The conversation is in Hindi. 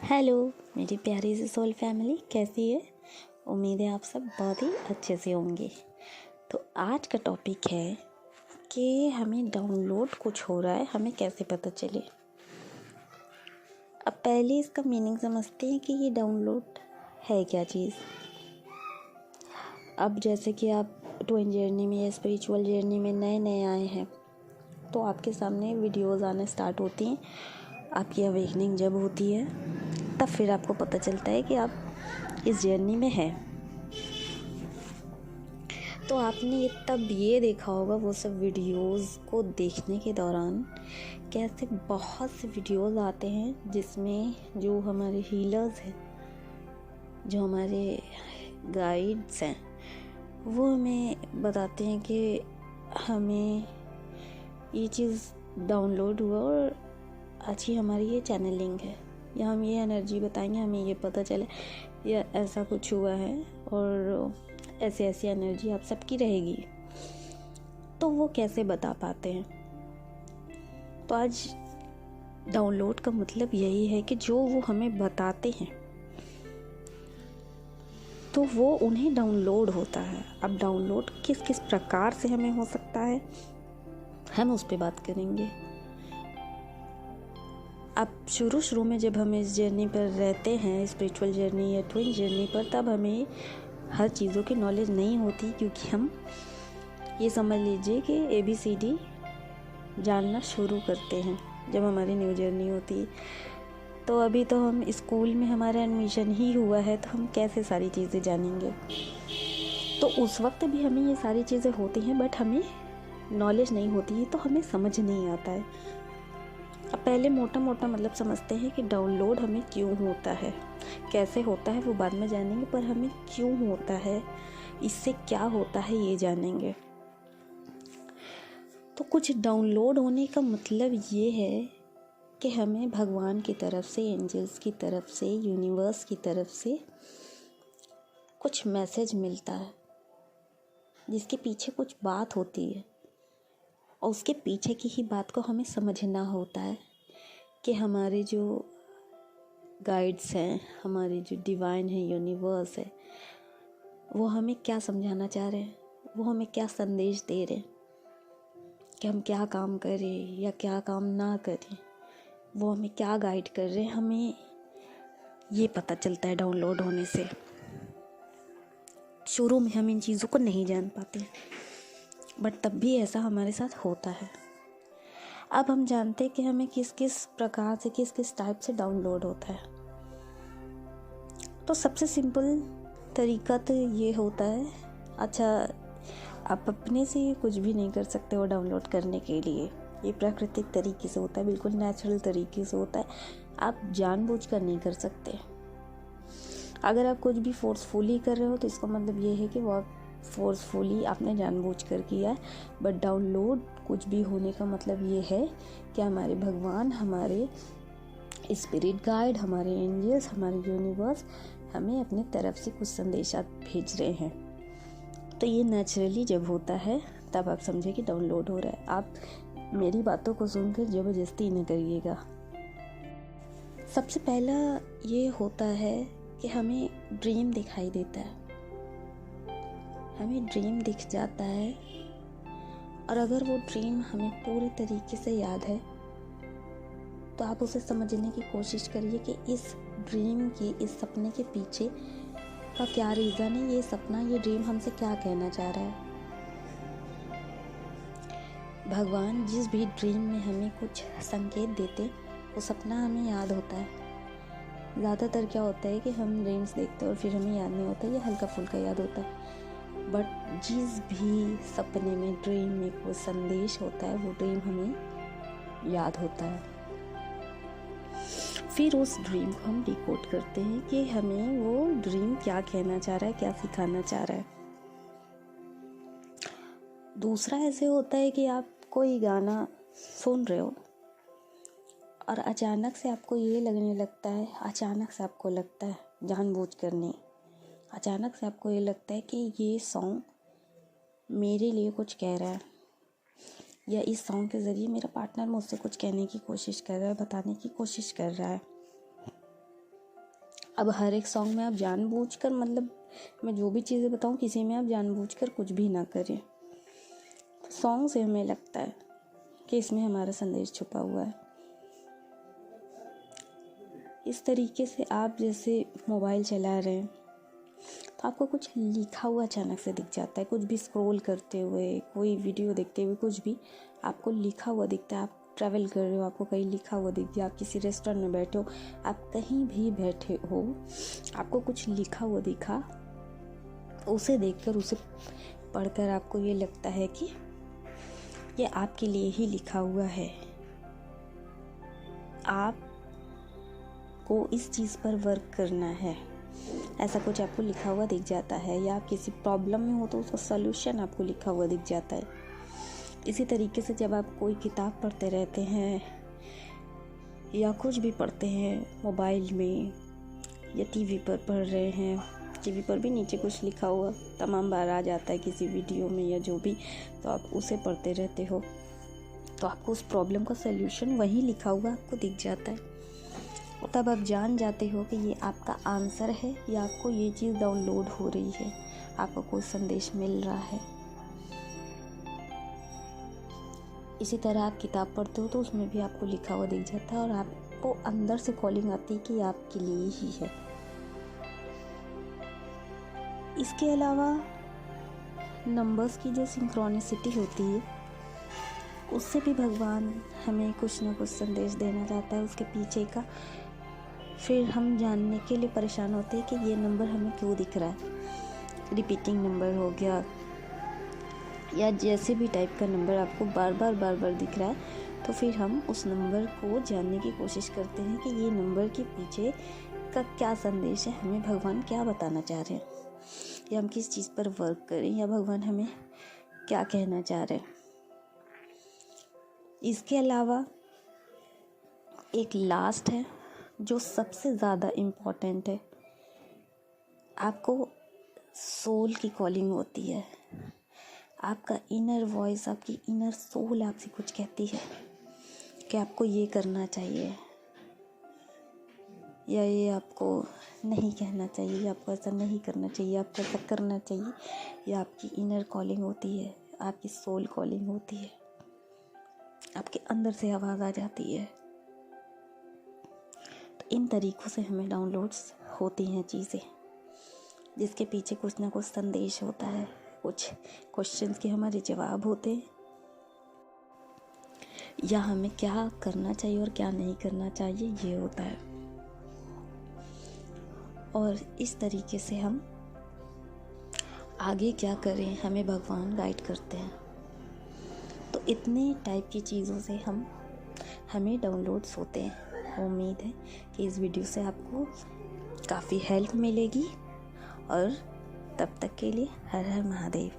हेलो मेरी प्यारी सी सोल फैमिली, कैसी है? उम्मीद है आप सब बहुत ही अच्छे से होंगे। तो आज का टॉपिक है कि हमें डाउनलोड कुछ हो रहा है, हमें कैसे पता चले। अब पहले इसका मीनिंग समझते हैं कि ये डाउनलोड है क्या चीज़। अब जैसे कि आप ट्विन जर्नी में या स्पिरिचुअल जर्नी में नए नए आए हैं तो आपके सामने वीडियोस आना स्टार्ट होती हैं। आपकी अवेकनिंग जब होती है तब फिर आपको पता चलता है कि आप इस जर्नी में हैं। तो आपने ये देखा होगा वो सब वीडियोस को देखने के दौरान कैसे बहुत से वीडियोस आते हैं जिसमें जो हमारे हीलर्स हैं, जो हमारे गाइड्स हैं, वो हमें बताते हैं कि हमें ये चीज़ डाउनलोड हुआ और आज ही हमारी ये चैनलिंग है, या हम ये एनर्जी बताएंगे, हमें ये पता चले या ऐसा कुछ हुआ है और ऐसी ऐसी एनर्जी आप सबकी रहेगी। तो वो कैसे बता पाते हैं? तो आज डाउनलोड का मतलब यही है कि जो वो हमें बताते हैं तो वो उन्हें डाउनलोड होता है। अब डाउनलोड किस किस प्रकार से हमें हो सकता है, हम उस पर बात करेंगे। अब शुरू में जब हम इस जर्नी पर रहते हैं, स्पिरिचुअल जर्नी या ट्विन जर्नी पर, तब हमें हर चीज़ों की नॉलेज नहीं होती, क्योंकि हम ये समझ लीजिए कि ABCD जानना शुरू करते हैं जब हमारी न्यू जर्नी होती है। तो अभी तो हम स्कूल में हमारा एडमिशन ही हुआ है, तो हम कैसे सारी चीज़ें जानेंगे। तो उस वक्त भी हमें ये सारी चीज़ें होती हैं, बट हमें नॉलेज नहीं होती है, तो हमें समझ नहीं आता है। अब पहले मोटा मोटा मतलब समझते हैं कि डाउनलोड हमें क्यों होता है, कैसे होता है वो बाद में जानेंगे, पर हमें क्यों होता है, इससे क्या होता है ये जानेंगे। तो कुछ डाउनलोड होने का मतलब ये है कि हमें भगवान की तरफ से, एंजल्स की तरफ से, यूनिवर्स की तरफ से कुछ मैसेज मिलता है जिसके पीछे कुछ बात होती है, और उसके पीछे की ही बात को हमें समझना होता है कि हमारे जो गाइड्स हैं, हमारे जो डिवाइन है, यूनिवर्स है, वो हमें क्या समझाना चाह रहे हैं, वो हमें क्या संदेश दे रहे हैं कि हम क्या काम करें या क्या काम ना करें, वो हमें क्या गाइड कर रहे हैं। हमें ये पता चलता है डाउनलोड होने से। शुरू में हम इन चीज़ों को नहीं जान पाते, बट तब भी ऐसा हमारे साथ होता है। अब हम जानते हैं कि हमें किस किस प्रकार से, किस किस टाइप से डाउनलोड होता है। तो सबसे सिंपल तरीका तो ये होता है, अच्छा आप अपने से कुछ भी नहीं कर सकते हो डाउनलोड करने के लिए। ये प्राकृतिक तरीके से होता है, बिल्कुल नेचुरल तरीके से होता है। आप जानबूझकर नहीं कर सकते। अगर आप कुछ भी फोर्सफुली कर रहे हो तो इसका मतलब ये है कि वो आप फोर्सफुली आपने जानबूझकर किया है। बट डाउनलोड कुछ भी होने का मतलब ये है कि हमारे भगवान, हमारे स्पिरिट गाइड, हमारे एंजल्स, हमारे यूनिवर्स हमें अपने तरफ से कुछ संदेशा भेज रहे हैं। तो ये नेचुरली जब होता है तब आप समझे कि डाउनलोड हो रहा है। आप मेरी बातों को सुनकर ज़बरदस्ती न करिएगा। सबसे पहला ये होता है कि हमें ड्रीम दिखाई देता है, हमें ड्रीम दिख जाता है, और अगर वो ड्रीम हमें पूरे तरीके से याद है तो आप उसे समझने की कोशिश करिए कि इस ड्रीम की, इस सपने के पीछे का क्या रीज़न है। ये सपना, ये ड्रीम हमसे क्या कहना चाह रहा है। भगवान जिस भी ड्रीम में हमें कुछ संकेत देते, वो सपना हमें याद होता है। ज़्यादातर क्या होता है कि हम ड्रीम्स देखते हैं और फिर हमें याद नहीं होता, या हल्का फुल्का याद होता है। बट जिस भी सपने में, ड्रीम में कोई संदेश होता है, वो ड्रीम हमें याद होता है। फिर उस ड्रीम को हम डिकोड करते हैं कि हमें वो ड्रीम क्या कहना चाह रहा है, क्या सिखाना चाह रहा है। दूसरा ऐसे होता है कि आप कोई गाना सुन रहे हो और अचानक से आपको ये लगने लगता है, अचानक से आपको लगता है, जानबूझकर नहीं, अचानक से आपको ये लगता है कि ये सॉन्ग मेरे लिए कुछ कह रहा है, या इस सॉन्ग के ज़रिए मेरा पार्टनर मुझसे कुछ कहने की कोशिश कर रहा है, बताने की कोशिश कर रहा है। अब हर एक सॉन्ग में आप जानबूझकर, मतलब मैं जो भी चीज़ें बताऊँ, किसी में आप जानबूझकर कुछ भी ना करें। सॉन्ग से हमें लगता है कि इसमें हमारा संदेश छुपा हुआ है। इस तरीके से आप जैसे मोबाइल चला रहे हैं तो आपको कुछ लिखा हुआ अचानक से दिख जाता है, कुछ भी स्क्रॉल करते हुए, कोई वीडियो देखते हुए, कुछ भी आपको लिखा हुआ दिखता है। आप ट्रैवल कर रहे हो, आपको कहीं लिखा हुआ दिख गया, आप किसी रेस्टोरेंट में बैठे हो, आप कहीं भी बैठे हो, आपको कुछ लिखा हुआ दिखा, उसे देखकर, उसे पढ़कर आपको ये लगता है कि ये आपके लिए ही लिखा हुआ है। आपको इस चीज़ पर वर्क करना है, ऐसा कुछ आपको लिखा हुआ दिख जाता है। या आप किसी प्रॉब्लम में हो तो उसका सॉल्यूशन आपको लिखा हुआ दिख जाता है। इसी तरीके से जब आप कोई किताब पढ़ते रहते हैं या कुछ भी पढ़ते हैं मोबाइल में या टीवी पर पढ़ रहे हैं, टीवी पर भी नीचे कुछ लिखा हुआ तमाम बार आ जाता है किसी वीडियो में या जो भी, तो आप उसे पढ़ते रहते हो तो आपको उस प्रॉब्लम का सल्यूशन वहीं लिखा हुआ आपको दिख जाता है। और तब आप जान जाते हो कि ये आपका आंसर है या आपको ये चीज़ डाउनलोड हो रही है, आपको कोई संदेश मिल रहा है। इसी तरह आप किताब पढ़ते हो तो उसमें भी आपको लिखा हुआ दिख जाता है और आपको अंदर से कॉलिंग आती है कि आपके लिए ही है। इसके अलावा नंबर्स की जो सिंक्रोनिसिटी होती है उससे भी भगवान हमें कुछ ना कुछ संदेश देना चाहता है, उसके पीछे का। फिर हम जानने के लिए परेशान होते हैं कि ये नंबर हमें क्यों दिख रहा है। रिपीटिंग नंबर हो गया या जैसे भी टाइप का नंबर आपको बार बार दिख रहा है, तो फिर हम उस नंबर को जानने की कोशिश करते हैं कि ये नंबर के पीछे का क्या संदेश है, हमें भगवान क्या बताना चाह रहे हैं, या हम किस चीज़ पर वर्क करें, या भगवान हमें क्या कहना चाह रहे हैं। इसके अलावा एक लास्ट है जो सबसे ज़्यादा इम्पोर्टेंट है। आपको सोल की कॉलिंग होती है, आपका इनर वॉइस, आपकी इनर सोल आपसे कुछ कहती है कि आपको ये करना चाहिए या ये आपको नहीं कहना चाहिए, या आपको ऐसा नहीं करना चाहिए, आपको ऐसा करना चाहिए। या आपकी इनर कॉलिंग होती है, आपकी सोल कॉलिंग होती है, आपके अंदर से आवाज़ आ जाती है। तो इन तरीक़ों से हमें डाउनलोड्स होती हैं चीज़ें, जिसके पीछे कुछ ना कुछ संदेश होता है, कुछ क्वेश्चंस के हमारे जवाब होते हैं, या हमें क्या करना चाहिए और क्या नहीं करना चाहिए ये होता है। और इस तरीके से हम आगे क्या करें हमें भगवान गाइड करते हैं। तो इतने टाइप की चीज़ों से हमें डाउनलोड्स होते हैं। उम्मीद है कि इस वीडियो से आपको काफ़ी हेल्प मिलेगी, और तब तक के लिए हर हर महादेव।